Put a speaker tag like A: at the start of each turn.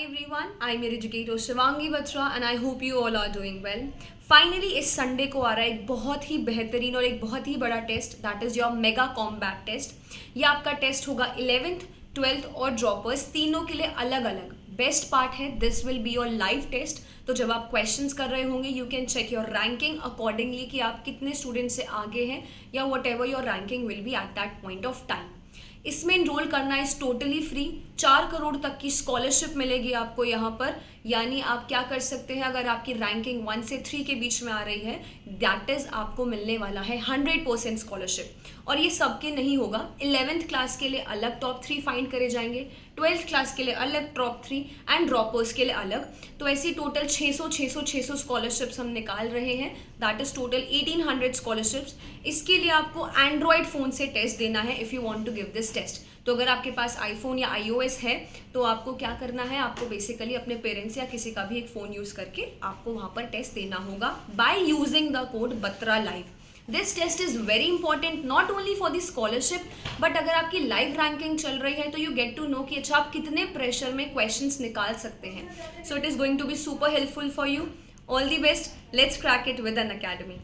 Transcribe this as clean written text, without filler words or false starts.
A: everyone, I'm your educator Shivangi Batra and I hope you all are doing well. Finally इस Sunday को आ रहा है एक बहुत ही बेहतरीन और एक बहुत ही बड़ा test, that is your mega combat test. ये आपका टेस्ट होगा 11th, 12th और ड्रॉपर्स तीनों के लिए अलग अलग। बेस्ट पार्ट है this will be your live test, तो जब आप क्वेश्चंस कर रहे होंगे you can check your ranking accordingly कि आप कितने स्टूडेंट से आगे हैं या whatever your ranking will be at that point of time. इसमें इनरोल करना इज टोटली फ्री। 4 करोड़ तक की स्कॉलरशिप मिलेगी आपको यहाँ पर, यानी आप क्या कर सकते हैं, अगर आपकी रैंकिंग 1 से 3 के बीच में आ रही है दैट इज आपको मिलने वाला है 100% स्कॉलरशिप। और ये सबके नहीं होगा, 11th क्लास के लिए अलग टॉप 3 फाइंड करे जाएंगे, 12th क्लास के लिए अलग टॉप 3 एंड ड्रॉपर्स के लिए अलग। तो ऐसी टोटल 600 स्कॉलरशिप्स हम निकाल रहे हैं, दैट इज टोटल 1800 स्कॉलरशिप्स। इसके लिए आपको एंड्रॉयड फ़ोन से टेस्ट देना है if you want to give this test. तो अगर आपके पास आईफोन या iOS है तो आपको क्या करना है, आपको बेसिकली अपने पेरेंट्स या किसी का भी एक फ़ोन यूज़ करके आपको वहाँ पर टेस्ट देना होगा by using the code Batra live. This test is very important not only for the scholarship but अगर आपकी लाइव रैंकिंग चल रही है तो यू गेट टू नो कि अच्छा आप कितने प्रेशर में क्वेश्चंस निकाल सकते हैं। So it is going to be super helpful for you. All the best, let's crack it with Unacademy।